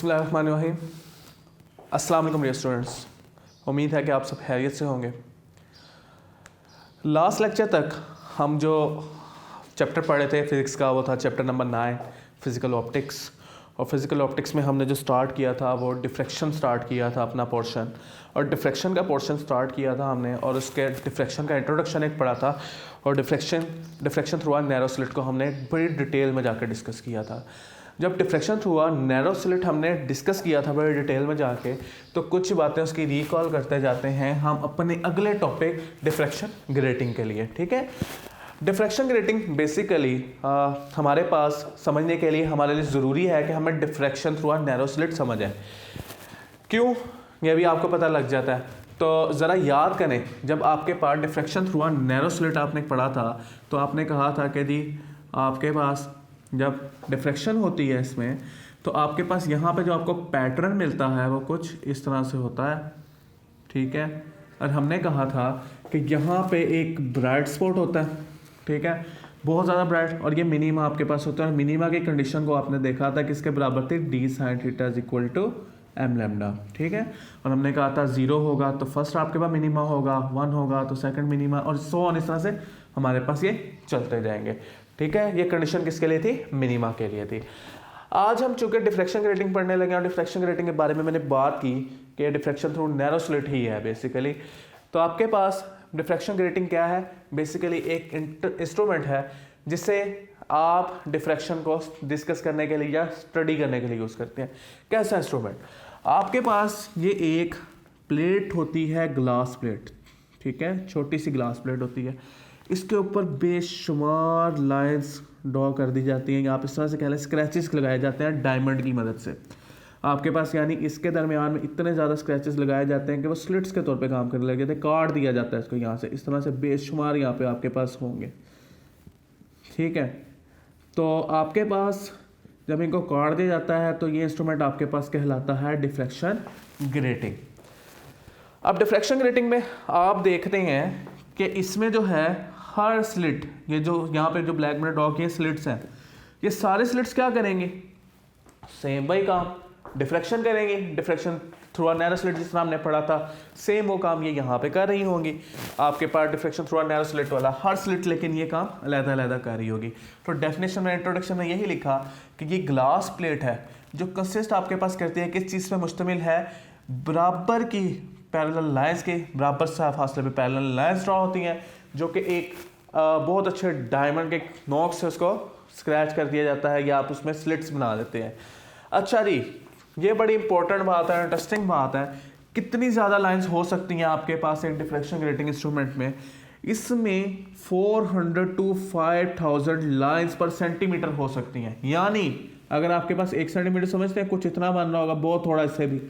बिस्मिल्लाहिर्रहमानिर्रहीम। अस्सलाम वालेकुम डियर स्टूडेंट्स, उम्मीद है कि आप सब खैरियत से होंगे। लास्ट लेक्चर तक हम जो चैप्टर पढ़े थे फिज़िक्स का वो था चैप्टर नंबर 9 फिज़िकल ऑप्टिक्स। और फिज़िकल ऑप्टिक्स में हमने जो स्टार्ट किया था वो डिफ्रैक्शन स्टार्ट किया था अपना पोर्शन, और डिफ्रैक्शन का पोर्शन स्टार्ट किया था हमने, और उसके डिफ्रैक्शन का इंट्रोडक्शन एक पढ़ा था, और डिफ्रैक्शन थ्रू आ नैरो स्लिट को हमने बड़ी डिटेल में जाकर डिस्कस किया था। जब डिफ्रैक्शन थ्रू आ नैरो स्लिट हमने डिस्कस किया था बड़े डिटेल में जाके, तो कुछ बातें उसकी रिकॉल करते जाते हैं हम अपने अगले टॉपिक डिफ्रैक्शन ग्रेटिंग के लिए। ठीक है, डिफ्रैक्शन ग्रेटिंग बेसिकली हमारे पास समझने के लिए हमारे लिए ज़रूरी है कि हमें डिफ्रैक्शन थ्रू आ नैरो स्लिट समझें। क्यों, ये भी आपको पता लग जाता है। तो ज़रा याद करें, जब आपके पास डिफ्रैक्शन थ्रू आ नैरो स्लिट आपने पढ़ा था तो आपने कहा था कि जी आपके पास जब डिफ्रैक्शन होती है इसमें तो आपके पास यहाँ पे जो आपको पैटर्न मिलता है वो कुछ इस तरह से होता है। ठीक है, और हमने कहा था कि यहाँ पे एक ब्राइट स्पॉट होता है, ठीक है, बहुत ज़्यादा ब्राइट, और ये मिनीमा आपके पास होता है। और मिनीमा की कंडीशन को आपने देखा था किसके बराबर थी, d sine theta is equal to m lambda. ठीक है, और हमने कहा था 0 होगा तो फर्स्ट आपके पास मिनीमा होगा, 1 होगा तो सेकंड मिनीमा, और सो ऑन, इस तरह से हमारे पास ये चलते जाएंगे। ठीक है, ये कंडीशन किसके लिए थी, मिनीमा के लिए थी। आज हम चूंकि डिफ्रैक्शन ग्रेटिंग पढ़ने लगे और डिफ्रैक्शन ग्रेटिंग के बारे में मैंने बात की कि डिफ्रैक्शन थ्रू नैरो स्लिट ही है बेसिकली। तो आपके पास डिफ्रैक्शन ग्रेटिंग क्या है, बेसिकली एक इंस्ट्रूमेंट है जिससे आप डिफ्रैक्शन को डिस्कस करने के लिए या स्टडी करने के लिए यूज़ करते हैं। कैसा इंस्ट्रूमेंट, आपके पास ये एक प्लेट होती है, ग्लास प्लेट, ठीक है, छोटी सी ग्लास प्लेट होती है, इसके ऊपर बेशुमार लाइंस ड्रॉ कर दी जाती हैं, आप इस तरह से कह लें स्क्रैचेस लगाए जाते हैं डायमंड की मदद से आपके पास, यानी इसके दरमियान में इतने ज़्यादा स्क्रैचेस लगाए जाते हैं कि वो स्लिट्स के तौर पे काम करने लगे थे, काट दिया जाता है इसको यहाँ से, इस तरह से बेशुमार यहाँ पे आपके पास होंगे। ठीक है, तो आपके पास जब इनको काट दिया जाता है तो ये इंस्ट्रूमेंट आपके पास कहलाता है डिफ्रैक्शन ग्रेटिंग। अब डिफ्रैक्शन ग्रेटिंग में आप देखते हैं कि इसमें जो है हर स्लिट, ये जो यहाँ पे जो ब्लैक में ड्रॉ किए स्लिट्स हैं, ये सारे स्लिट्स क्या करेंगे, सेम वही काम डिफ्रैक्शन करेंगे। डिफ्रैक्शन थ्रू आ नैरो स्लिट जिस तरह हमने पढ़ा था, सेम वो काम ये यहाँ पे कर रही होंगी। आपके पास डिफ्रैक्शन थ्रू आ नैरो स्लिट वाला हर स्लिट लेकिन ये काम अलग अलग कर रही होगी। तो डेफिनेशन में इंट्रोडक्शन में यही लिखा कि ये ग्लास प्लेट है जो कंसिस्ट आपके पास करती है किस चीज़ पर मुश्तमिल है, बराबर की पैरेलल लाइंस के बराबर सा फासले पे पैरेलल लाइंस ड्रॉ होती हैं, जो कि एक बहुत अच्छे डायमंड के नोक से उसको स्क्रैच कर दिया जाता है या आप उसमें स्लिट्स बना देते हैं। अच्छा जी, ये बड़ी इंपॉर्टेंट बात है, इंटरेस्टिंग बात है, कितनी ज़्यादा लाइंस हो सकती हैं आपके पास एक डिफ्रैक्शन ग्रेटिंग इंस्ट्रूमेंट में। इसमें 400 to 5000 लाइंस पर सेंटीमीटर हो सकती हैं, यानी अगर आपके पास 1 सेंटीमीटर समझते हैं कुछ इतना बन रहा होगा, बहुत थोड़ा इससे भी,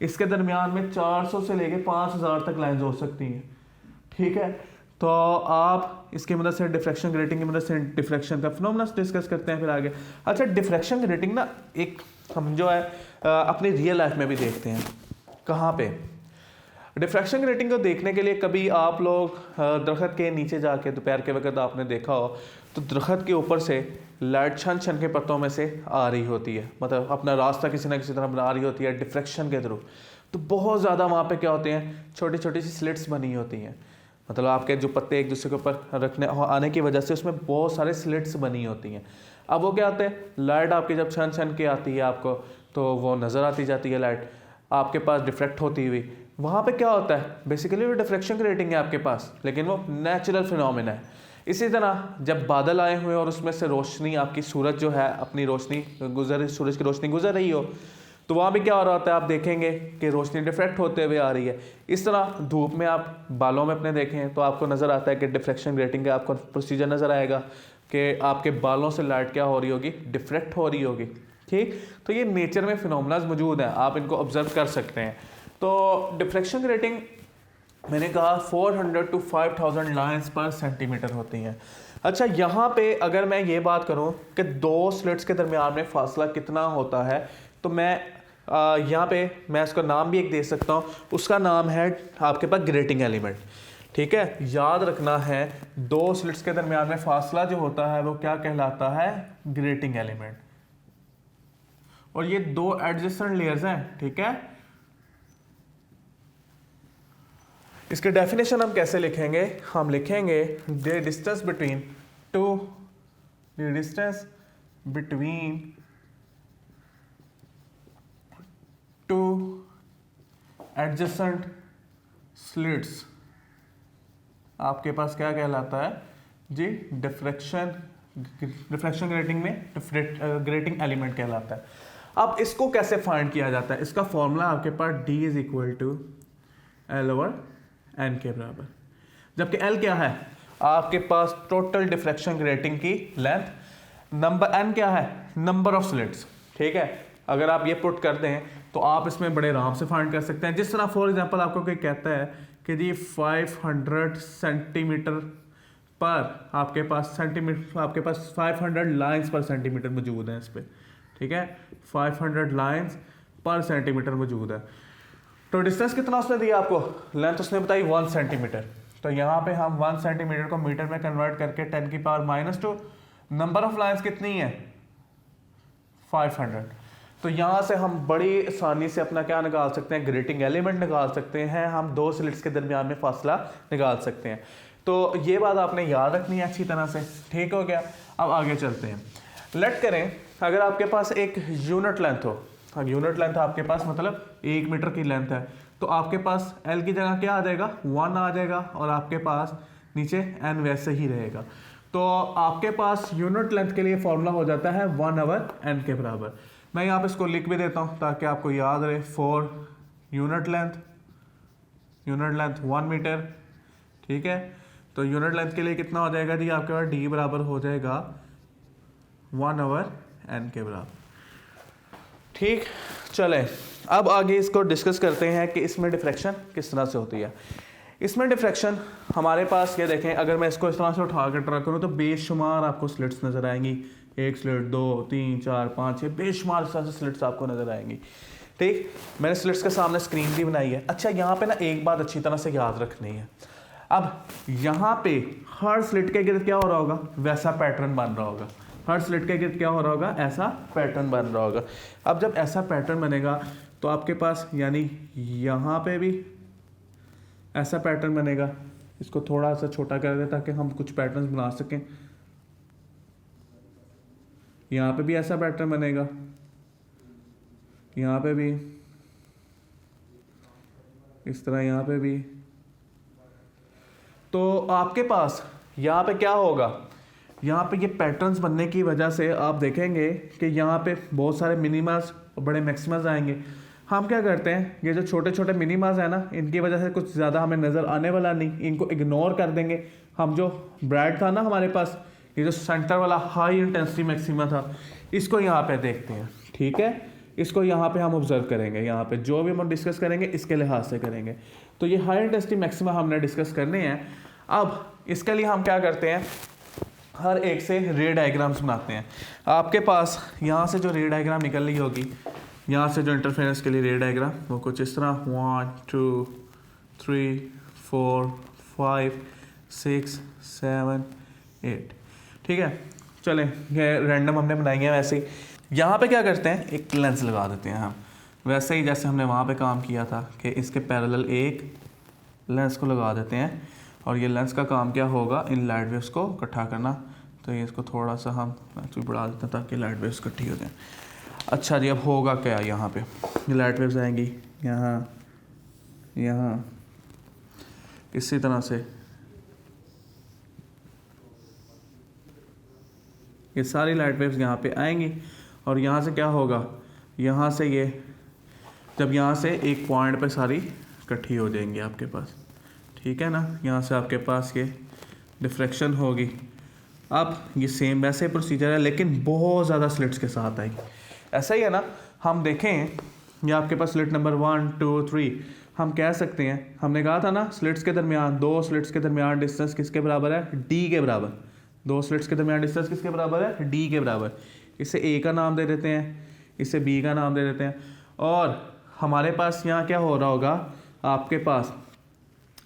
इसके दरमियान में 400 से लेके 5000 तक लाइंस हो सकती हैं। ठीक है, तो आप इसकी मदद से डिफ्रैक्शन ग्रेटिंग की मदद से डिफ्रैक्शन का फिनोमेना डिस्कस करते हैं फिर आगे। अच्छा, डिफ्रैक्शन ग्रेटिंग ना एक हम जो है अपनी रियल लाइफ में भी देखते हैं। कहाँ पे, डिफ्रैक्शन ग्रेटिंग को देखने के लिए कभी आप लोग दरख्त के नीचे जाके दोपहर के वक्त आपने देखा हो तो दरख्त के ऊपर से लाइट छन छन के पत्तों में से आ रही होती है, मतलब अपना रास्ता किसी ना किसी तरह बना रही होती है डिफ्रैक्शन के थ्रू। तो बहुत ज़्यादा वहाँ पे क्या होते हैं, छोटी छोटी सी स्लिट्स बनी होती हैं, मतलब आपके जो पत्ते एक दूसरे के ऊपर रखने आने की वजह से उसमें बहुत सारे स्लिट्स बनी होती हैं। अब वो क्या होते हैं, लाइट आपकी जब छन छन के आती है आपको तो वो नज़र आती जाती है लाइट आपके पास डिफ्रैक्ट होती हुई। वहाँ पे क्या होता है, बेसिकली वो डिफ्रैक्शन ग्रेटिंग है आपके पास, लेकिन वो नेचुरल फिनोमेना है। इसी तरह जब बादल आए हुए और उसमें से रोशनी आपकी सूरज जो है अपनी रोशनी सूरज की रोशनी गुजर रही हो, तो वहाँ भी क्या हो रहा होता है, आप देखेंगे कि रोशनी डिफ्रैक्ट होते हुए आ रही है। इस तरह धूप में आप बालों में अपने देखें तो आपको नज़र आता है कि डिफ्रैक्शन ग्रेटिंग का आपको प्रोसीजर नज़र आएगा कि आपके बालों से लाइट क्या हो रही होगी, डिफ्रैक्ट हो रही होगी। ठीक, तो ये नेचर में फिनोमेना मौजूद हैं, आप इनको ऑब्जर्व कर सकते हैं। तो डिफ्रैक्शन ग्रेटिंग मैंने कहा 400 to 5000 लाइंस पर सेंटीमीटर होती हैं। अच्छा, यहाँ पे अगर मैं ये बात करूँ कि दो स्लिट्स के दरमियान में फासला कितना होता है, तो मैं यहाँ पे मैं उसका नाम भी एक दे सकता हूँ, उसका नाम है आपके पास ग्रेटिंग एलिमेंट। ठीक है, याद रखना है दो स्लिट्स के दरमियान में फासला जो होता है वो क्या कहलाता है, ग्रेटिंग एलिमेंट। और ये दो एडजेसेंट लेयर्स हैं, ठीक है। इसके डेफिनेशन हम कैसे लिखेंगे, हम लिखेंगे the distance between two adjacent slits आपके पास क्या कहलाता है जी, डिफ्रैक्शन ग्रेटिंग में ग्रेटिंग एलिमेंट कहलाता है। अब इसको कैसे फाइंड किया जाता है, इसका फॉर्मूला आपके पास D is equal to L over N के बराबर, जबकि L क्या है आपके पास टोटल डिफ्रैक्शन ग्रेटिंग की लेंथ, नंबर N क्या है नंबर ऑफ स्लिट्स, ठीक है। अगर आप ये पुट कर दें तो आप इसमें बड़े आराम से फाइंड कर सकते हैं। जिस तरह फॉर एग्जांपल आपको कोई कहता है कि जी 500 सेंटीमीटर पर आपके पास 500 लाइंस पर सेंटीमीटर मौजूद है इस पर, ठीक है, 500 लाइंस पर सेंटीमीटर मौजूद है। तो डिस्टेंस कितना उसने दिया आपको, लेंथ उसने बताई 1 सेंटीमीटर। तो यहाँ पे हम 1 सेंटीमीटर को मीटर में कन्वर्ट करके 10 की पावर -2, नंबर ऑफ लाइंस कितनी है 500। तो यहाँ से हम बड़ी आसानी से अपना क्या निकाल सकते हैं, ग्रेटिंग एलिमेंट निकाल सकते हैं, हम दो स्लिट्स के दरमियान में फासला निकाल सकते हैं। तो ये बात आपने याद रखनी है अच्छी तरह से, ठीक हो गया। अब आगे चलते हैं। लेट करें अगर आपके पास एक यूनिट लेंथ हो, यूनिट लेंथ आपके पास मतलब 1 मीटर की लेंथ है, तो आपके पास L की जगह क्या आ जाएगा 1 आ जाएगा और आपके पास नीचे N वैसे ही रहेगा। तो आपके पास यूनिट लेंथ के लिए फॉर्मूला हो जाता है 1 ओवर N के बराबर। मैं यहाँ पे इसको लिख भी देता हूँ ताकि आपको याद रहे। फॉर यूनिट लेंथ 1 मीटर, ठीक है। तो यूनिट लेंथ के लिए कितना हो जाएगा जी आपके पास D बराबर हो जाएगा 1 ओवर N के बराबर, ठीक। चले अब आगे इसको डिस्कस करते हैं कि इसमें डिफ्रैक्शन किस तरह से होती है। इसमें डिफ्रैक्शन हमारे पास ये देखें, अगर मैं इसको इस तरह से उठा कर ट्रा करूँ तो बेशुमार आपको स्लिट्स नज़र आएंगी, 1 स्लिट 2 3 4 5 6 बेशुमार इस तरह से स्लिट्स आपको नज़र आएंगी, ठीक। मैंने स्लिट्स के सामने स्क्रीन भी बनाई है। अच्छा यहाँ पे ना एक बात अच्छी तरह से याद रखनी है, अब यहाँ पे हर स्लिट के गिर्द क्या हो रहा होगा, वैसा पैटर्न बन रहा होगा। हर स्लिट के गिर्द क्या हो रहा होगा, ऐसा पैटर्न बन रहा होगा। अब जब ऐसा पैटर्न बनेगा तो आपके पास यानी यहाँ पे भी ऐसा पैटर्न बनेगा। इसको थोड़ा सा छोटा कर दें ताकि हम कुछ पैटर्न्स बना सकें। यहाँ पे भी ऐसा पैटर्न बनेगा, यहाँ पे भी इस तरह, यहाँ पे भी। तो आपके पास यहाँ पे क्या होगा, यहाँ पे ये पैटर्न्स बनने की वजह से आप देखेंगे कि यहाँ पे बहुत सारे मिनिमास और बड़े मैक्सिमस आएंगे। हम क्या करते हैं, ये जो छोटे छोटे मिनिमास है ना, इनकी वजह से कुछ ज़्यादा हमें नज़र आने वाला नहीं, इनको इग्नोर कर देंगे। हम जो ब्राइट था ना हमारे पास, ये जो सेंटर वाला हाई इंटेंसिटी मैक्सिमा था, इसको यहाँ पे देखते हैं, ठीक है। इसको यहाँ पे हम ऑब्जर्व करेंगे, यहाँ पे जो भी हम डिस्कस करेंगे इसके लिहाज से करेंगे। तो ये हाई इंटेंसिटी मैक्सिमा हमने डिस्कस करने हैं। अब इसके लिए हम क्या करते हैं, हर एक से रे डायग्राम्स बनाते हैं। आपके पास यहाँ से जो रे डायग्राम निकल रही होगी, यहाँ से जो इंटरफेरेंस के लिए रे डायग्राम, वो कुछ इस तरह 1 2 3 4 5 6 7 8, ठीक है। चलें ये रैंडम हमने बनाई है। वैसे ही यहाँ पे क्या करते हैं, एक लेंस लगा देते हैं हम, वैसे ही जैसे हमने वहाँ पे काम किया था कि इसके पैरेलल एक लेंस को लगा देते हैं। और ये लेंस का काम क्या होगा, इन लाइट वेव्स को इकट्ठा करना। तो ये इसको थोड़ा सा हम बढ़ा देते हैं ताकि लाइट वेव्स इकट्ठी हो जाएं। अच्छा जी, अब होगा क्या, यहाँ पे ये लाइट वेव्स आएंगी यहाँ यहाँ, इसी तरह से ये सारी लाइट वेव्स यहाँ पे आएंगी। और यहाँ से क्या होगा, यहाँ से ये जब यहाँ से एक पॉइंट पे सारी इकट्ठी हो जाएंगी आपके पास, ठीक है ना। यहाँ से आपके पास ये डिफ्रैक्शन होगी। अब ये सेम वैसे प्रोसीजर है लेकिन बहुत ज़्यादा स्लिट्स के साथ आएगी। ऐसा ही है ना, हम देखें ये आपके पास स्लिट नंबर 1 2 3, हम कह सकते हैं, हमने कहा था ना स्लिट्स के दरमियान, दो स्लिट्स के दरमियान डिस्टेंस किसके बराबर है, D के बराबर। दो स्लिट्स के दरमियान डिस्टेंस किसके बराबर है, D के बराबर। इसे A का नाम दे देते हैं, इसे B का नाम दे देते हैं। और हमारे पास यहाँ क्या हो रहा होगा, आपके पास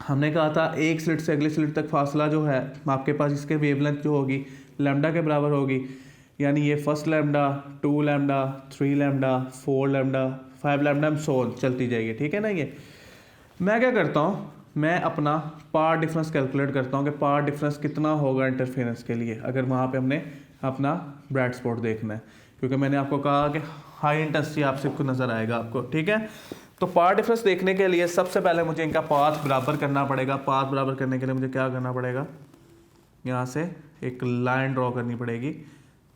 हमने कहा था एक स्लिट से अगले स्लिट तक फासला जो है आपके पास, इसके वेवलेंथ जो होगी लैम्डा के बराबर होगी। यानी ये first lambda, 2 lambda, 3 lambda, 4 lambda, 5 lambda so चलती जाएगी, ठीक है ना। ये मैं क्या करता हूँ, मैं अपना पार्ट डिफरेंस कैलकुलेट करता हूँ कि पार्ट डिफरेंस कितना होगा इंटरफेरेंस के लिए, अगर वहाँ पे हमने अपना ब्राइट स्पॉट देखना है, क्योंकि मैंने आपको कहा कि हाई इंटेंसिटी आपसे नज़र आएगा आपको, ठीक है। तो पार्ट डिफरेंस देखने के लिए सबसे पहले मुझे इनका पाथ बराबर करना पड़ेगा। पाथ बराबर करने के लिए मुझे क्या करना पड़ेगा, यहाँ से एक लाइन ड्रॉ करनी पड़ेगी,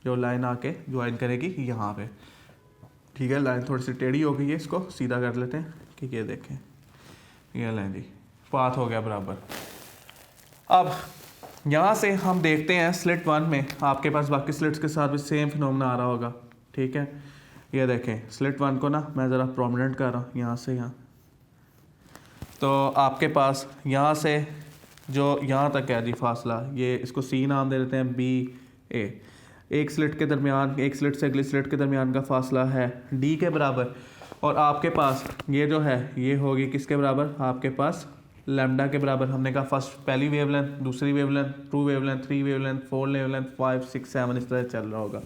जो लाइन आके ज्वाइन करेगी यहाँ पे, ठीक है। लाइन थोड़ी सी टेढ़ी हो गई है, इसको सीधा कर लेते हैं कि ये देखें, ये लाइन जी पाथ हो गया बराबर। अब यहाँ से हम देखते हैं स्लिट 1 में आपके पास बाकी स्लिट्स के साथ भी सेम फिनोमेना आ रहा होगा, ठीक है। ये देखें स्लिट 1 को ना मैं ज़रा प्रोमिनेंट कर रहा हूँ यहाँ से यहाँ, तो आपके पास यहाँ से जो यहाँ तक है जी फासला, ये इसको सी नाम दे देते हैं, बी ए। एक स्लिट के दरमियान, एक स्लिट से अगली स्लिट के दरमियान का फासला है डी के बराबर, और आपके पास ये जो है ये होगी किसके बराबर, आपके पास लैम्डा के बराबर। हमने कहा फर्स्ट पहली वेवलेंथ, दूसरी वेवलेंथ, 2 वेवलेंथ, 3 वेवलेंथ, 4 वेवलेंथ, 5, 6, 7 इस तरह चल रहा होगा।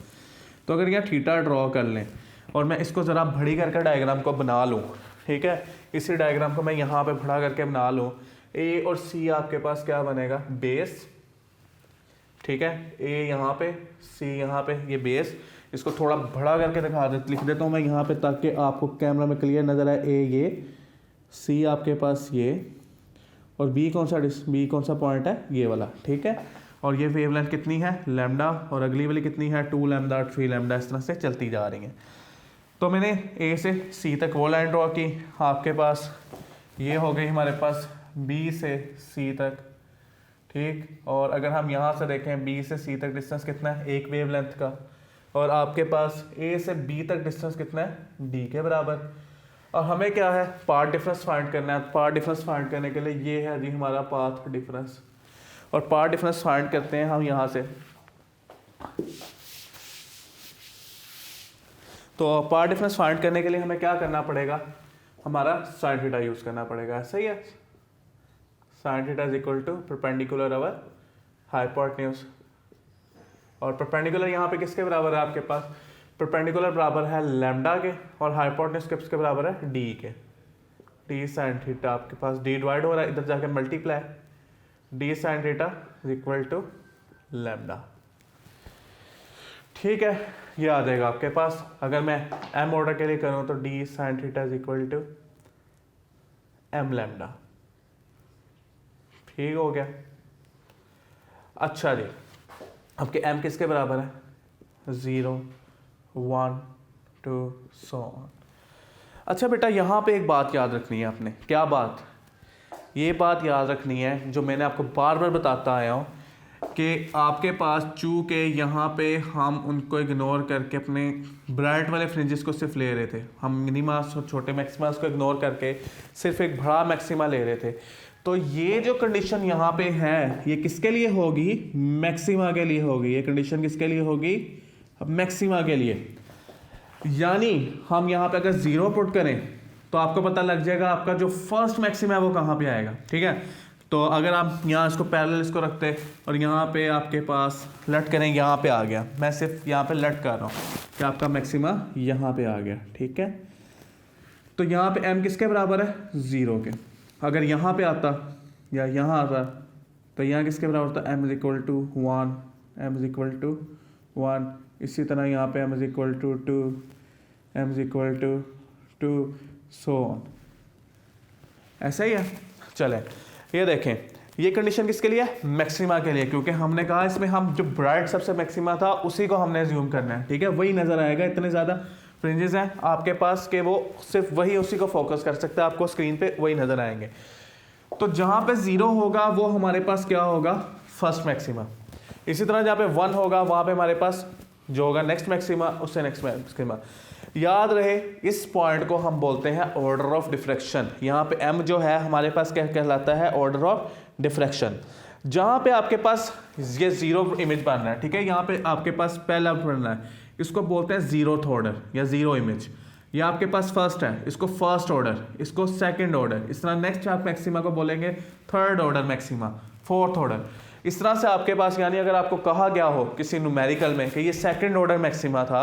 तो अगर यहाँ थीटा ड्रॉ कर लें और मैं इसको ज़रा बड़ी करके डायग्राम को बना लूँ, ठीक है, इसी डायग्राम को मैं यहाँ पे बड़ा करके बना लूँ, ए और सी आपके पास क्या बनेगा, बेस, ठीक है। ए यहाँ पे, सी यहाँ पे, ये बेस। इसको थोड़ा बड़ा करके लिख देता हूँ मैं यहाँ पे, ताकि आपको कैमरा में क्लियर नज़र आए। ए ये, सी आपके पास ये, और बी कौन सा पॉइंट है, ये वाला, ठीक है। और ये वेवलेंथ कितनी है, लैम्डा, और अगली वाली कितनी है, 2 लैम्डा, 3 लैम्डा, इस तरह से चलती जा रही हैं। तो मैंने ए से सी तक वो लाइन ड्रॉ की, आपके पास ये हो गई हमारे पास बी से सी तक, ठीक। और अगर हम यहाँ से देखें बी से सी तक डिस्टेंस कितना है, एक वेवलेंथ का, और आपके पास ए से बी तक डिस्टेंस कितना है, डी के बराबर। और हमें क्या है, पाथ डिफरेंस फाइंड करना है। पाथ डिफरेंस फाइंड करने के लिए ये है जी हमारा पाथ डिफरेंस, और पाथ डिफरेंस फाइंड करते हैं हम यहाँ से। तो पाथ डिफरेंस फाइंड करने के लिए हमें क्या करना पड़ेगा, हमारा साइन थीटा यूज करना पड़ेगा, सही है। Sine theta is equal to perpendicular over hypotenuse, और परपेंडिकुलर यहाँ पे किसके बराबर है, आपके पास परपेंडिकुलर बराबर है लैम्डा के, और हाइपोटेन्यूज किसके बराबर है, डी के। डी साइन थीटा आपके पास डी डिवाइड हो रहा है, इधर जाके multiply, d sine theta is equal to lambda, ठीक है। ये आ जाएगा आपके पास। अगर मैं एम ऑर्डर के लिए करूँ तो d sine theta is equal to m lambda, ठीक हो गया। अच्छा जी, आपके एम किसके बराबर है, 0, 1, 2 सो ऑन। अच्छा बेटा, यहाँ पे एक बात याद रखनी है आपने, क्या बात, ये बात याद रखनी है जो मैंने आपको बार बार बताता आया हूँ, कि आपके पास चूँकि यहाँ पे हम उनको इग्नोर करके अपने ब्राइट वाले फ्रिंजेस को सिर्फ ले रहे थे, हम मिनिमास और छोटे मैक्सिमास को इग्नोर करके सिर्फ एक बड़ा मैक्सिमा ले रहे थे, तो ये जो कंडीशन यहाँ पे है ये किसके लिए होगी, मैक्सिमा के लिए होगी। ये कंडीशन किसके लिए होगी, मैक्सिमा के लिए। यानी हम यहाँ पे अगर 0 पुट करें तो आपको पता लग जाएगा आपका जो फर्स्ट मैक्सिमा है वो कहाँ पे आएगा, ठीक है। तो अगर आप यहाँ इसको पैरेलल इसको रखते और यहाँ पे आपके पास लट करें, यहाँ पे आ गया, मैं सिर्फ यहाँ पे लट कर रहा हूँ कि आपका मैक्सिमा यहाँ पे आ गया, ठीक है। तो यहाँ पे m किसके बराबर है, 0 के। अगर यहाँ पे आता या यहाँ आता तो यहाँ किसके बराबर होता, m is equal to 1, m is equal to 1। इसी तरह यहाँ पे m is equal to 2, m is equal to 2 so on. ऐसा ही है। चलें, ये देखें, ये कंडीशन किसके लिए, मैक्सिमा के लिए, क्योंकि हमने कहा इसमें हम जो ब्राइट सबसे मैक्सिमा था उसी को हमने ज्यूम करना है, ठीक है। वही नज़र आएगा, इतने ज़्यादा फ्रिंजेस हैं आपके पास कि वो सिर्फ वही उसी को फोकस कर सकता है, आपको स्क्रीन पे वही नज़र आएंगे। तो जहाँ पे 0 होगा वो हमारे पास क्या होगा, फर्स्ट मैक्सिमा। इसी तरह जहाँ पे 1 होगा वहाँ पे हमारे पास जो होगा नेक्स्ट मैक्सिमा, उससे नेक्स्ट मैक्सिमा। याद रहे इस पॉइंट को हम बोलते हैं ऑर्डर ऑफ डिफ्रैक्शन। यहाँ पे m जो है हमारे पास क्या कहलाता है, ऑर्डर ऑफ डिफ्रैक्शन। जहाँ पे आपके पास ये 0 इमेज बन रहा है, ठीक है, यहाँ पे आपके पास पहला बन रहा है, इसको बोलते हैं 0th ऑर्डर या 0 इमेज। ये आपके पास फर्स्ट है, इसको फर्स्ट ऑर्डर, इसको सेकंड ऑर्डर, इस तरह नेक्स्ट आप मैक्सिमा को बोलेंगे 3rd order maxima, 4th order. इस तरह से आपके पास, यानी अगर आपको कहा गया हो किसी न्यूमेरिकल में कि ये सेकंड ऑर्डर मैक्सिमा था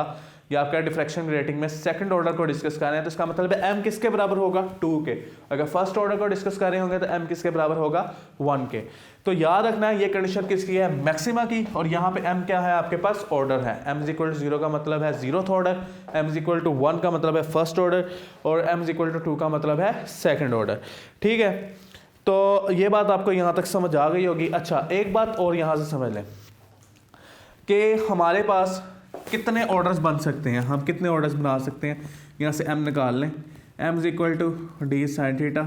या आपका डिफ्रैक्शन ग्रेटिंग में सेकंड ऑर्डर को डिस्कस कर रहे हैं, तो इसका मतलब है m किसके बराबर होगा 2 के। अगर फर्स्ट ऑर्डर को डिस्कस कर रहे होंगे तो m किसके बराबर होगा 1 के। तो याद रखना है ये कंडीशन किसकी है, मैक्सिमा की, और यहाँ पे m क्या है आपके पास, ऑर्डर है। m इज इक्वल टू 0 का मतलब है zeroth order, m is equal to 1 का मतलब है फर्स्ट ऑर्डर, और m इज इक्वल टू 2 का मतलब है सेकंड ऑर्डर। ठीक है, तो ये बात आपको यहाँ तक समझ आ गई होगी। अच्छा, एक बात और यहाँ से समझ लें कि हमारे पास कितने ऑर्डर्स बन सकते हैं, हम कितने ऑर्डर्स बना सकते हैं। यहाँ से m निकाल लें, m is equal to d sine theta,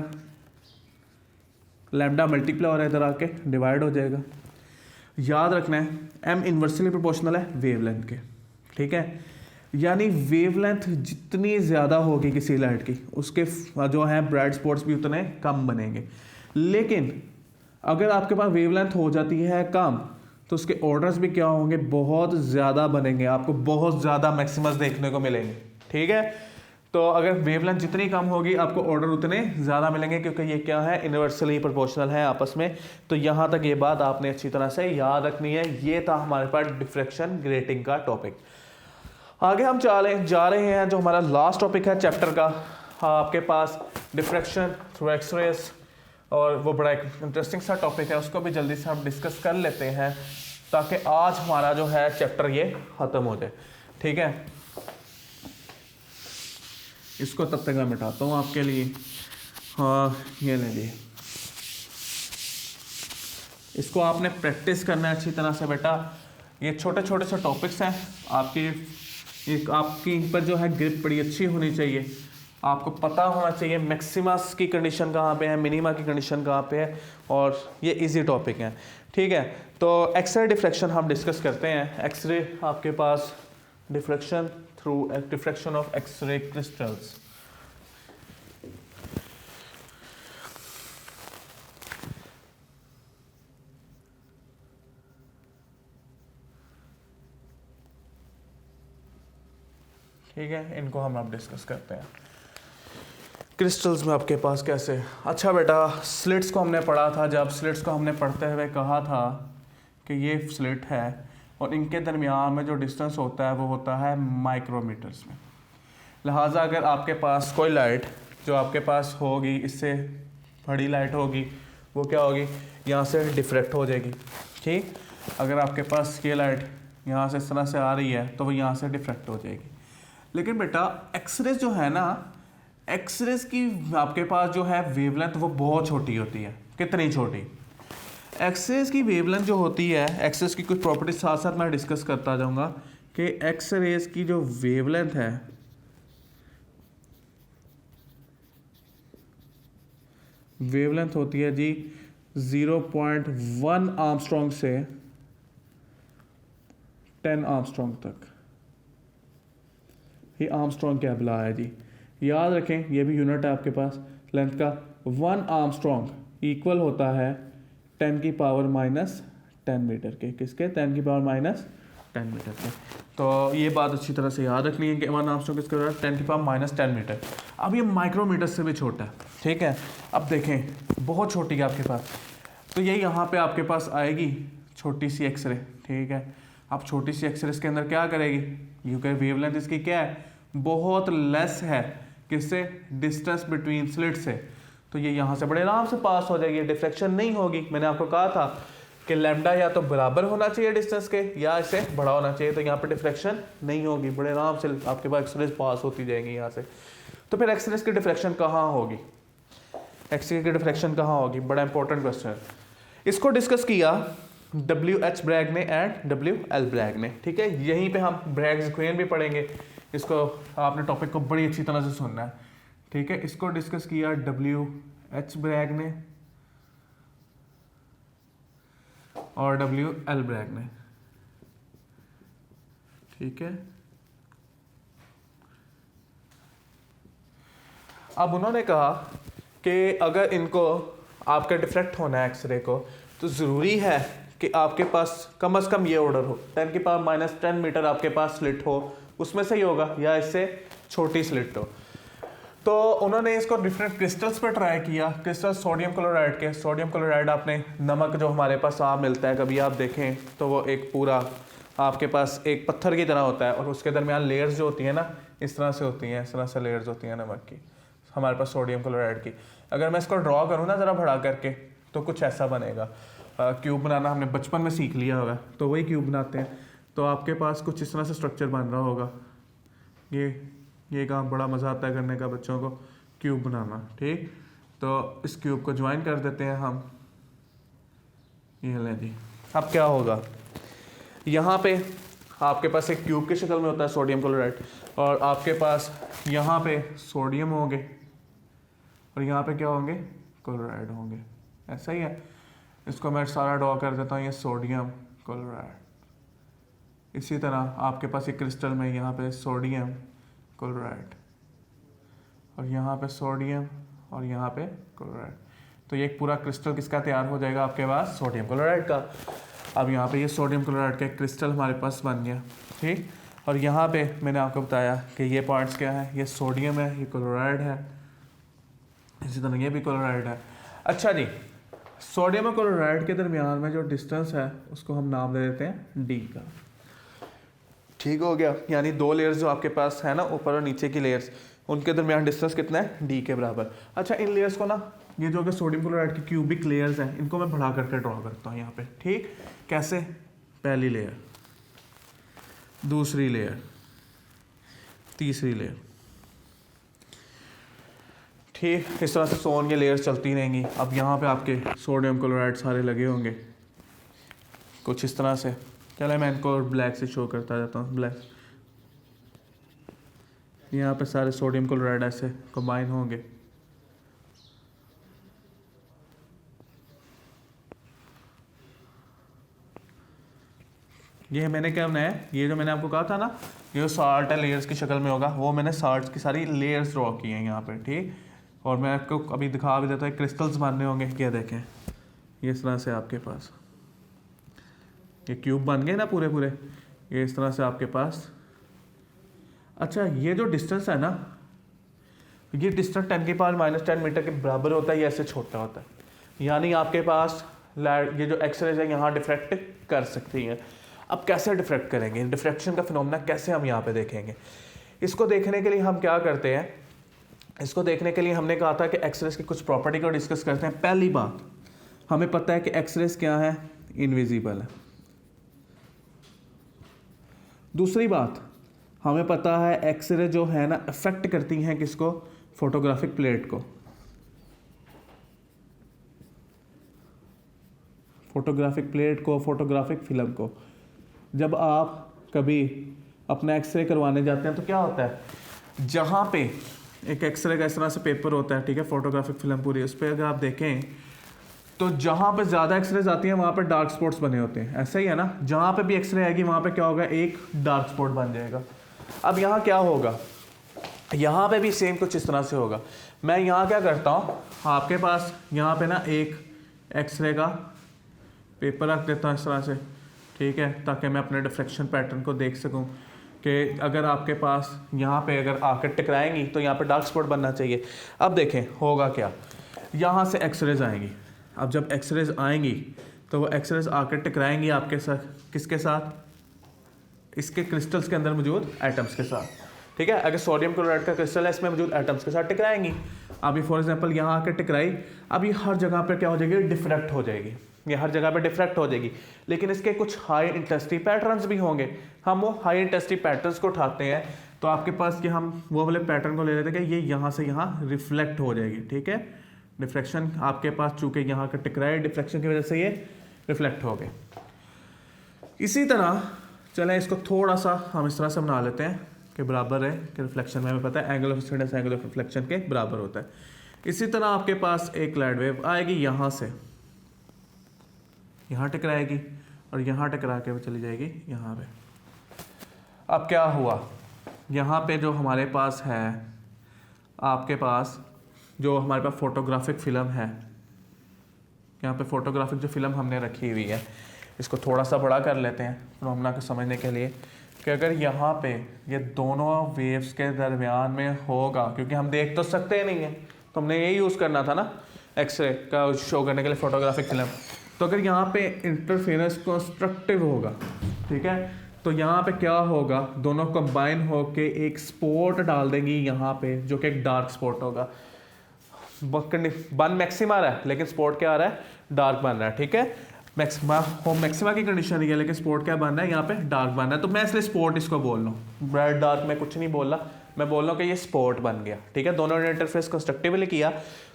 lambda multiply हो रहा है इधर आके डिवाइड हो जाएगा। याद रखना है m इन्वर्सली प्रोपोर्शनल है वेवलेंथ के। ठीक है, यानी वेवलेंथ जितनी ज़्यादा होगी किसी लाइट की, उसके जो है ब्राइट स्पॉट्स भी उतने कम बनेंगे। लेकिन अगर आपके पास वेवलेंथ हो जाती है कम, तो उसके ऑर्डर्स भी क्या होंगे, बहुत ज़्यादा बनेंगे, आपको बहुत ज़्यादा मैक्सिमस देखने को मिलेंगे। ठीक है, तो अगर वेवलेंथ जितनी कम होगी आपको ऑर्डर उतने ज़्यादा मिलेंगे, क्योंकि ये क्या है, इन्वर्सली प्रोपोर्शनल है आपस में। तो यहाँ तक ये बात आपने अच्छी तरह से याद रखनी है। ये था हमारे पास डिफ्रैक्शन ग्रेटिंग का टॉपिक। आगे हम जा रहे हैं जो हमारा लास्ट टॉपिक है चैप्टर का, आपके पास डिफ्रैक्शन थ्रू एक्सरेज, और वो बड़ा एक इंटरेस्टिंग सा टॉपिक है, उसको भी जल्दी से हम डिस्कस कर लेते हैं ताकि आज हमारा जो है चैप्टर ये ख़त्म हो जाए। ठीक है, इसको तब तक मैं मिटाता हूँ आपके लिए। हाँ, ये ले लिए, इसको आपने प्रैक्टिस करना है अच्छी तरह से बेटा। ये छोटे छोटे से टॉपिक्स हैं, आपकी पर जो है ग्रिप बड़ी अच्छी होनी चाहिए। आपको पता होना चाहिए मैक्सिमस की कंडीशन कहाँ पे है, मिनिमा की कंडीशन कहाँ पे है, और ये इजी टॉपिक है। ठीक है, तो एक्सरे डिफ्रैक्शन हम डिस्कस करते हैं। एक्सरे आपके पास diffraction through diffraction of X ray crystals. ठीक है, इनको हम अब डिस्कस करते हैं। क्रिस्टल्स में आपके पास कैसे, अच्छा बेटा, स्लिट्स को हमने पढ़ा था। जब स्लिट्स को हमने पढ़ते हुए कहा था कि ये स्लिट है और इनके दरमियान में जो डिस्टेंस होता है वो होता है माइक्रोमीटर्स में। लिहाजा अगर आपके पास कोई लाइट जो आपके पास होगी, इससे बड़ी लाइट होगी, वो क्या होगी, यहाँ से डिफ्रैक्ट हो जाएगी। ठीक, अगर आपके पास ये लाइट यहाँ से इस तरह से आ रही है तो वो यहाँ से डिफ्रैक्ट हो जाएगी। लेकिन बेटा एक्सरेज जो है ना, एक्सरेज की आपके पास जो है वेवलेंथ वो बहुत छोटी होती है। कितनी छोटी, एक्सरेज की वेवलेंथ जो होती है, एक्सरेज की कुछ प्रॉपर्टी साथ साथ मैं डिस्कस करता जाऊंगा कि एक्सरेज की जो वेवलेंथ है, वेवलेंथ होती है जी 0.1 आर्मस्ट्रॉन्ग से 10 आर्मस्ट्रॉन्ग तक। ये आर्मस्ट्रॉन्ग क्या बुला है जी, याद रखें ये भी यूनिट है आपके पास लेंथ का। 1 आर्मस्ट्रॉन्ग इक्वल होता है 10 की पावर माइनस 10 मीटर के। किसके, 10 की पावर माइनस 10 मीटर के। तो ये बात अच्छी तरह से याद रखनी है कि 1 आर्मस्ट्रॉन्ग किसके बराबर, 10 की पावर माइनस 10 मीटर। अब ये माइक्रोमीटर से भी छोटा है। ठीक है, अब देखें बहुत छोटी है आपके पास, तो ये यहाँ पे आपके पास आएगी छोटी सी एक्सरे। ठीक है, अब छोटी सी एक्सरे इसके अंदर क्या करेगी, क्योंकि वेवलेंथ इसकी क्या है, बहुत लेस है, किससे, डिस्टेंस बिटवीन स्लिट से, तो ये यहाँ से बड़े आराम से पास हो जाएगी, डिफ्रैक्शन नहीं होगी। मैंने आपको कहा था कि लैम्डा या तो बराबर होना चाहिए डिस्टेंस के या इससे बड़ा होना चाहिए, तो यहाँ पे डिफ्रैक्शन नहीं होगी, बड़े आराम से आपके पास एक्सरेज पास होती जाएगी यहाँ से। तो फिर एक्सरेज की डिफ्रैक्शन कहाँ होगी, एक्सरे की डिफ्रैक्शन कहाँ होगी, बड़ा इंपॉर्टेंट क्वेश्चन। इसको डिस्कस किया W.H. ब्रैग ने एंड W.L. ब्रैग ने। ठीक है, यहीं पे हम ब्रैग्स इक्वेशन भी पढ़ेंगे, इसको आपने टॉपिक को बड़ी अच्छी तरह से सुनना है। ठीक है, इसको डिस्कस किया W.H. ब्रैग ने और W.L. ब्रैग ने। ठीक है, अब उन्होंने कहा कि अगर इनको आपका डिफ्रैक्ट होना है एक्सरे को, तो ज़रूरी है कि आपके पास कम से कम ये ऑर्डर हो, 10 की पावर माइनस 10 मीटर आपके पास स्लिट हो, उसमें से ही होगा, या इससे छोटी स्लिट हो। तो उन्होंने इसको डिफरेंट क्रिस्टल्स पर ट्राई किया, क्रिस्टल सोडियम क्लोराइड के। सोडियम क्लोराइड आपने नमक जो हमारे पास आम मिलता है, कभी आप देखें तो वो एक पूरा आपके पास एक पत्थर की तरह होता है और उसके दरमियान लेयर्स जो होती हैं ना इस तरह से होती हैं, इस तरह से लेयर्स होती हैं नमक की हमारे पास सोडियम क्लोराइड की। अगर मैं इसको ड्रॉ करूँ ना ज़रा बढ़ा करके तो कुछ ऐसा बनेगा। क्यूब बनाना हमने बचपन में सीख लिया होगा, तो वही क्यूब बनाते हैं। तो आपके पास कुछ इस तरह से स्ट्रक्चर बन रहा होगा। ये काम बड़ा मज़ा आता है करने का बच्चों को, क्यूब बनाना। ठीक, तो इस क्यूब को ज्वाइन कर देते हैं हम। ये लें जी। अब क्या होगा, यहाँ पे आपके पास एक क्यूब की शक्ल में होता है सोडियम क्लोराइड, और आपके पास यहाँ पे सोडियम होंगे और यहाँ पे क्या होंगे, क्लोराइड होंगे। ऐसा ही है। इसको मैं सारा ड्रॉ कर देता हूँ, ये सोडियम क्लोराइड। इसी तरह आपके पास एक क्रिस्टल में यहाँ पे सोडियम क्लोराइड और यहाँ पे सोडियम और यहाँ पे क्लोराइड। तो ये एक पूरा क्रिस्टल किसका तैयार हो जाएगा आपके पास, सोडियम क्लोराइड का। अब यहाँ पे ये सोडियम क्लोराइड का एक क्रिस्टल हमारे पास बन गया। ठीक, और यहाँ पे मैंने आपको बताया कि ये पार्ट्स क्या है, ये सोडियम है, ये क्लोराइड है, इसी तरह ये भी क्लोराइड है। अच्छा जी, सोडियम और क्लोराइड के दरमियान में जो डिस्टेंस है उसको हम नाम दे देते हैं डी का। ठीक हो गया, यानी दो लेयर्स जो आपके पास है ना, ऊपर और नीचे की लेयर्स, उनके दरमियान डिस्टेंस कितना है, डी के बराबर। अच्छा, इन लेयर्स को ना, ये जो कि सोडियम क्लोराइड की क्यूबिक लेयर्स हैं, इनको मैं बढ़ा करके ड्रॉ करता हूँ यहाँ पे। ठीक, कैसे, पहली लेयर, दूसरी लेयर, तीसरी लेयर। ठीक, इस तरह से सोन की लेयर्स चलती रहेंगी। अब यहाँ पे आपके सोडियम क्लोराइड सारे लगे होंगे कुछ इस तरह से। चले मैं इनको ब्लैक से शो करता जाता हूँ। ब्लैक, यहाँ पे सारे सोडियम क्लोराइड ऐसे कंबाइन होंगे। ये मैंने क्या बनाया है, ये जो मैंने आपको कहा था ना, ये जो साल्ट है लेयर्स की शक्ल में होगा, वो मैंने साल्ट की सारी लेयर्स ड्रॉ की हैं यहाँ पे। ठीक, और मैं आपको अभी दिखा भी देता हूँ, क्रिस्टल्स बनने होंगे। क्या देखें, ये इस तरह से आपके पास ये क्यूब बन गए ना पूरे पूरे, ये इस तरह से आपके पास। अच्छा, ये जो डिस्टेंस है ना, ये डिस्टेंस 10⁻⁻10 मीटर के बराबर होता है, ये ऐसे छोटा होता है। यानी आपके पास ये जो एक्सरेज है यहाँ डिफ्रैक्ट कर सकती है। अब कैसे डिफ्रैक्ट करेंगे, डिफ्रैक्शन का फिनोमेना कैसे हम यहाँ पे देखेंगे। इसको देखने के लिए हम क्या करते हैं, इसको देखने के लिए हमने कहा था कि एक्सरेज की कुछ प्रॉपर्टी को डिस्कस करते हैं। पहली बात, हमें पता है कि एक्सरेज क्या है, इनविजिबल है। दूसरी बात, हमें पता है एक्सरे जो है ना अफेक्ट करती हैं किसको, फोटोग्राफिक प्लेट को। फोटोग्राफिक प्लेट को, फोटोग्राफिक फिल्म को। जब आप कभी अपना एक्सरे करवाने जाते हैं तो क्या होता है, जहाँ पे एक एक्सरे का इस तरह से पेपर होता है, ठीक है, फोटोग्राफिक फिल्म पूरी, उस पर अगर आप देखें तो जहाँ पे ज़्यादा एक्सरेज आती हैं वहाँ पे डार्क स्पॉट्स बने होते हैं। ऐसा ही है ना, जहाँ पे भी एक्सरे आएगी वहाँ पे क्या होगा, एक डार्क स्पॉट बन जाएगा। अब यहाँ क्या होगा, यहाँ पे भी सेम कुछ इस तरह से होगा। मैं यहाँ क्या करता हूँ, आपके पास यहाँ पे ना एक एक्सरे का पेपर रख देता हूँ इस तरह से, ठीक है, ताकि मैं अपने डिफ्रैक्शन पैटर्न को देख सकूँ कि अगर आपके पास यहाँ पे अगर आकर टकराएंगी तो यहाँ पे डार्क स्पॉट बनना चाहिए। अब देखें होगा क्या, यहाँ से एक्सरेज आएंगी। अब जब एक्सरेज आएंगी तो वो एक्सरेज आकर टकराएंगी आपके साथ, किसके साथ, इसके क्रिस्टल्स के अंदर मौजूद एटम्स के साथ। ठीक है, अगर सोडियम क्लोराइड का क्रिस्टल है, इसमें मौजूद एटम्स के साथ टकराएंगी। अभी फॉर एग्जांपल यहाँ आकर टकराई, अभी हर जगह पे क्या हो जाएगी, डिफ्रैक्ट हो जाएगी। ये हर जगह पे डिफ्रैक्ट हो जाएगी, लेकिन इसके कुछ हाई इंटेंसिटी पैटर्न्स भी होंगे। हम वो हाई इंटेंसिटी पैटर्न्स को उठाते हैं तो आपके पास कि हम वो वाले पैटर्न को ले लेते हैं कि ये यहाँ से यहाँ रिफ्लेक्ट हो जाएगी। ठीक है, डिफ्रैक्शन आपके पास चूँकि यहाँ का टकराए, डिफ्रैक्शन की वजह से ये रिफ्लेक्ट हो गए। इसी तरह चलें इसको थोड़ा सा हम इस तरह से बना लेते हैं कि बराबर है कि रिफ्लेक्शन में हमें पता है angle of incidence angle of reflection के बराबर होता है। इसी तरह आपके पास एक लाइट वेव आएगी, यहाँ से यहाँ टकराएगी और यहाँ टकरा के वो चली जाएगी यहाँ पे। अब क्या हुआ, यहाँ पे जो हमारे पास है, आपके पास जो हमारे पास फोटोग्राफिक फिल्म है, यहाँ पे फोटोग्राफिक जो फिल्म हमने रखी हुई है, इसको थोड़ा सा बड़ा कर लेते हैं फिनोमेना को समझने के लिए। कि अगर यहाँ पे ये दोनों वेव्स के दरमियान में होगा, क्योंकि हम देख तो सकते ही नहीं है, तो हमने यही यूज़ करना था ना एक्सरे का शो करने के लिए फोटोग्राफिक फिल्म। तो अगर यहाँ पे इंटरफेरेंस कंस्ट्रक्टिव होगा, ठीक है, तो यहाँ पे क्या होगा, दोनों कंबाइन होके एक स्पॉट डाल देंगी यहाँ पे, जो कि एक डार्क स्पॉट होगा। बन मैक्सिमा आ रहा है लेकिन स्पॉट क्या आ रहा है, डार्क बन रहा है, ठीक है। मैक्सिमा की कंडीशन है लेकिन स्पॉट क्या बन रहा है, यहाँ पे डार्क बन रहा है। तो मैं इसलिए स्पॉट इसको बोल रहा हूँ, ब्राइट डार्क में कुछ नहीं बोल रहा, मैं बोल रहा हूँ कि ये स्पॉट बन गया, ठीक है। दोनों ने इंटरफेरेंस कंस्ट्रक्टिवली किया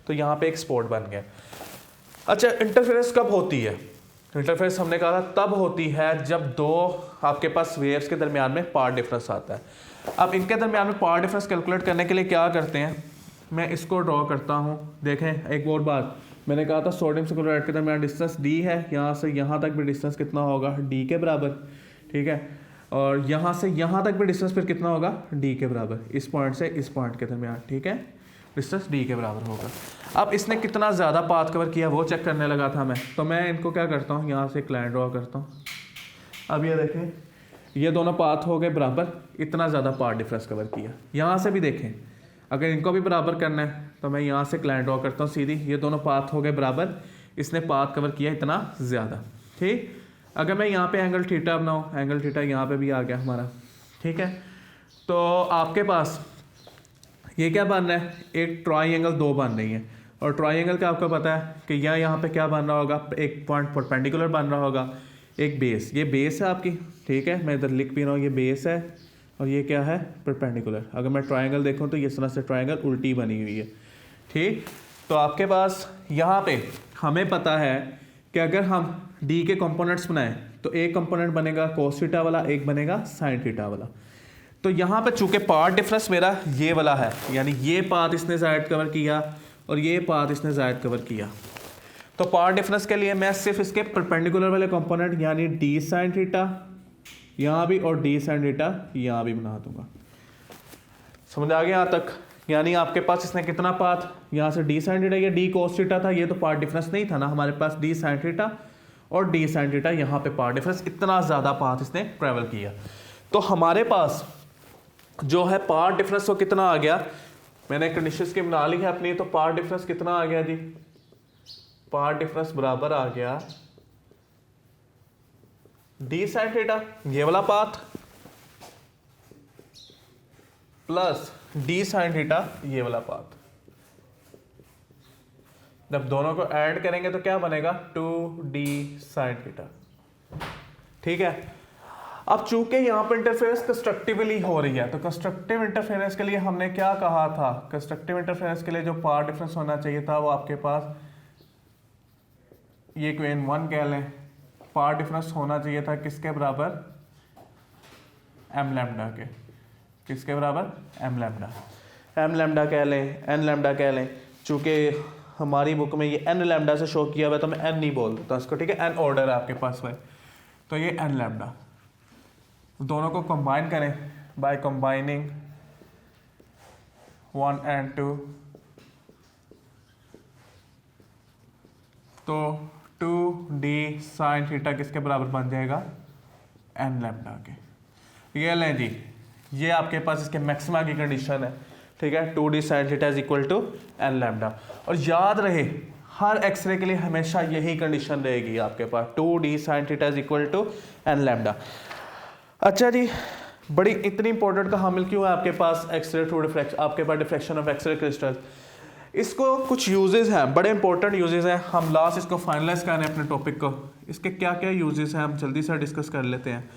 तो यहाँ पे एक स्पॉट बन गया। अच्छा, इंटरफेरेंस कब होती है? इंटरफेरेंस हमने कहा था तब होती है जब दो आपके पास वेव्स के दरमियान में पार्ट डिफरेंस आता है। अब इनके दरमियान में पार्ट डिफरेंस कैलकुलेट करने के लिए क्या करते हैं, मैं इसको ड्रॉ करता हूँ। देखें एक और बात, मैंने कहा था सोडियम से क्लोराइड के दरमियान डिस्टेंस डी है, यहाँ से यहाँ तक भी डिस्टेंस कितना होगा, डी के बराबर, ठीक है। और यहाँ से यहाँ तक भी डिस्टेंस फिर कितना होगा, डी के बराबर, इस पॉइंट से इस पॉइंट के दरमियान, ठीक है, डिस्टेंस डी के बराबर होगा। अब इसने कितना ज़्यादा पाथ कवर किया वो चेक करने लगा था मैं, तो मैं इनको क्या करता हूँ, यहाँ से एक लाइन ड्रॉ करता हूँ। अब ये देखें, ये दोनों पाथ हो गए बराबर, इतना ज़्यादा पाथ डिफरेंस कवर किया। यहाँ से भी देखें, अगर इनको भी बराबर करना है तो मैं यहाँ से क्लाइन ड्रॉ करता हूँ सीधी, ये दोनों पाथ हो गए बराबर, इसने पाथ कवर किया इतना ज़्यादा, ठीक। अगर मैं यहाँ पे एंगल थीटा बनाऊँ, एंगल थीटा यहाँ पे भी आ गया हमारा, ठीक है। तो आपके पास ये क्या बन रहा है, एक ट्राइंगल दो बन रही है, और ट्राइंगल का आपको पता है कि यहाँ पे क्या बन रहा होगा, एक पॉइंट परपेंडिकुलर बन रहा होगा, एक बेस, ये बेस है आपकी, ठीक है, मैं इधर लिख भी रहा हूँ, ये बेस है और ये क्या है, परपेंडिकुलर। अगर मैं ट्रायंगल देखूँ तो इस तरह से ट्रायंगल उल्टी बनी हुई है, ठीक। तो आपके पास यहाँ पे हमें पता है कि अगर हम डी के कंपोनेंट्स बनाएं तो एक कंपोनेंट बनेगा कोस थीटा वाला, एक बनेगा साइन थीटा वाला। तो यहाँ पे चूंकि पाथ डिफरेंस मेरा ये वाला है, यानी ये पाथ इसने ज़ायद कवर किया और ये पाथ इसने ज़ायद कवर किया, तो पाथ डिफरेंस के लिए मैं सिर्फ इसके परपेंडिकुलर वाले कंपोनेंट यानी डी साइन थीटा यहाँ भी और डी साइन थीटा यहाँ भी बना दूंगा। समझ आ गया यहाँ तक? यानी आपके पास इसने कितना पाथ, यहाँ से डी साइन थीटा, ये डी कोस थीटा था, ये तो पाथ डिफरेंस नहीं था ना हमारे पास, डी साइन थीटा और डी साइन थीटा, यहाँ पे पाथ डिफरेंस, इतना ज़्यादा पाथ इसने ट्रेवल किया। तो हमारे पास जो है पाथ डिफरेंस वो कितना आ गया, मैंने कंडीशन की बना ली है अपनी, तो पाथ डिफरेंस कितना आ गया जी, पाथ डिफरेंस बराबर आ गया डी साइन थीटा ये वाला path plus D sine theta ये वाला पाथ। जब दोनों को ऐड करेंगे तो क्या बनेगा, 2d साइन थीटा, ठीक है। अब चूंकि यहाँ पर इंटरफेरेंस कंस्ट्रक्टिवली हो रही है, तो कंस्ट्रक्टिव इंटरफेरेंस के लिए हमने क्या कहा था, कंस्ट्रक्टिव इंटरफेरेंस के लिए जो पाथ डिफरेंस होना चाहिए था वो आपके पास ये को n1 कह लें, पाथ डिफरेंस होना चाहिए था किसके बराबर, m लैम्डा के, किसके बराबर, m लैम्डा, m लैम्डा कह लें, n लैम्डा कह लें। चूंकि हमारी बुक में ये n लैम्डा से शो किया हुआ है तो मैं n नहीं बोल देता इसको, ठीक है, n ऑर्डर है आपके पास में, तो ये n लैम्डा। दोनों को कंबाइन करें बाय कंबाइनिंग 1 and 2, तो 2d साइन थीटा किसके बराबर बन जाएगा, n लैम्डा के। ये लें जी, ये आपके पास इसके मैक्सिमा की कंडीशन है, ठीक है, 2d sine theta is equal to n lambda. और याद रहे हर एक्सरे के लिए हमेशा यही कंडीशन रहेगी आपके पास, 2d sine theta is equal to n lambda. अच्छा जी, बड़ी इतनी इंपॉर्टेंट का हामिल क्यों है आपके पास एक्सरे थ्रू डिफ्रैक्शन, आपके पास डिफ्रैक्शन ऑफ एक्सरे क्रिस्टल। इसको कुछ यूजेस हैं, बड़े इंपॉर्टेंट यूजेस हैं, हम लास्ट इसको फाइनलाइज करें अपने टॉपिक को, इसके क्या क्या यूजेस हैं हम जल्दी से डिस्कस कर लेते हैं।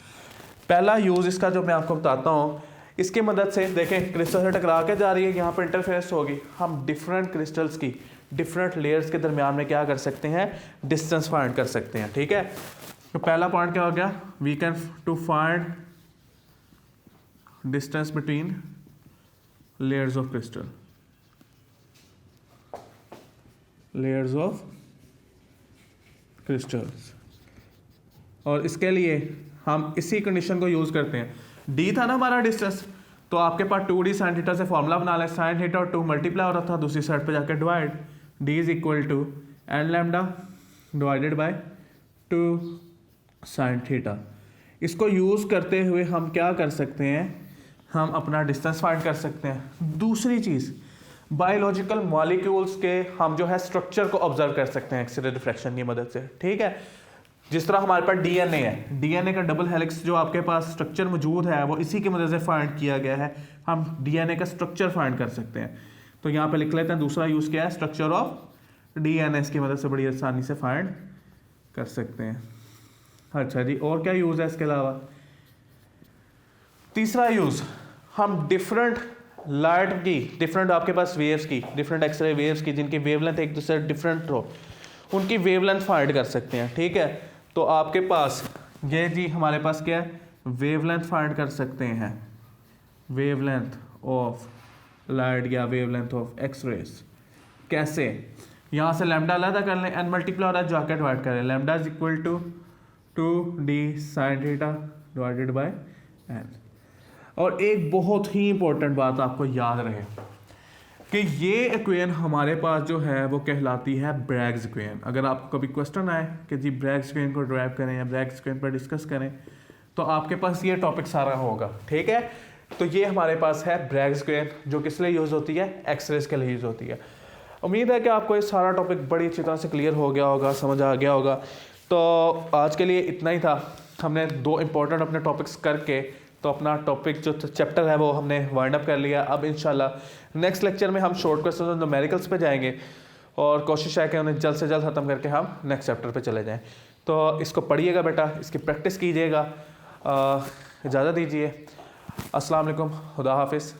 पहला यूज़ इसका जो मैं आपको बताता हूँ, इसकी मदद से देखें क्रिस्टल से टकरा के जा रही है, यहाँ पर इंटरफेरेंस होगी, हम डिफरेंट क्रिस्टल्स की डिफरेंट लेयर्स के दरमियान में क्या कर सकते हैं, डिस्टेंस फाइंड कर सकते हैं, ठीक है। तो पहला पॉइंट क्या हो गया, we can to find distance between layers of crystal, layers of crystals. और इसके लिए हम इसी कंडीशन को यूज करते हैं, डी था ना हमारा डिस्टेंस, तो आपके पास 2d साइन थीटा से फॉर्मूला बना लें, साइन थीटा और 2 मल्टीप्लाई हो रहा था, दूसरी साइड पे जाके divide, d is equal to n lambda divided by 2 sine theta. इसको यूज़ करते हुए हम क्या कर सकते हैं, हम अपना डिस्टेंस फाइंड कर सकते हैं। दूसरी चीज़, बायोलॉजिकल मॉलिक्यूल्स के हम जो है स्ट्रक्चर को ऑब्जर्व कर सकते हैं एक्सरे डिफ्रैक्शन की मदद से, ठीक है। जिस तरह हमारे पास डीएनए है, डीएनए का डबल हेलिक्स जो आपके पास स्ट्रक्चर मौजूद है वो इसी की मदद से फाइंड किया गया है। हम डीएनए का स्ट्रक्चर फाइंड कर सकते हैं। तो यहाँ पे लिख लेते हैं दूसरा यूज़ क्या है, स्ट्रक्चर ऑफ डीएनए की मदद से बड़ी आसानी से फाइंड कर सकते हैं। अच्छा जी, और क्या यूज़ है इसके अलावा? तीसरा यूज़, हम डिफरेंट लाइट की, डिफरेंट आपके पास वेव्स की, डिफरेंट एक्सरे वेव्स की जिनकी वेवलेंथ एक दूसरे डिफरेंट हो, उनकी वेवलेंथ फाइंड कर सकते हैं, ठीक है। तो आपके पास ये जी हमारे पास क्या है, वेवलेंथ फाइंड कर सकते हैं, वेवलेंथ ऑफ लाइट या वेवलेंथ ऑफ एक्सरेज। कैसे? यहाँ से लैम्डा अलग कर लें, एन मल्टीप्लाई हो रहा है, जाके डिवाइड करें, lambda is equal to 2d sin theta divided by n. और एक बहुत ही इंपॉर्टेंट बात आपको याद रहे कि ये इक्वेशन हमारे पास जो है वो कहलाती है ब्रैग्स इक्वेशन। अगर आपको कभी क्वेश्चन आए कि जी ब्रैग्स इक्वेशन को ड्राइव करें या ब्रैग्स इक्वेशन पर डिस्कस करें, तो आपके पास ये टॉपिक सारा होगा, ठीक है। तो ये हमारे पास है ब्रैग्स इक्वेशन, जो किस लिए यूज़ होती है, एक्सरेज के लिए यूज़ होती है। उम्मीद है कि आपको ये सारा टॉपिक बड़ी अच्छी तरह से क्लियर हो गया होगा, समझ आ गया होगा। तो आज के लिए इतना ही था। हमने 2 इंपॉर्टेंट अपने टॉपिक्स करके तो अपना टॉपिक जो चैप्टर है वो हमने वाइंड अप कर लिया। अब इंशाल्लाह नेक्स्ट लेक्चर में हम शॉर्ट क्वेश्चन और न्यूमेरिकल्स पे जाएंगे और कोशिश है कि उन्हें जल्द से जल्द ख़त्म करके हम नेक्स्ट चैप्टर पे चले जाएं। तो इसको पढ़िएगा बेटा, इसकी प्रैक्टिस कीजिएगा। इजाज़त दीजिए। अस्सलाम वालेकुम, खुदा हाफिज़।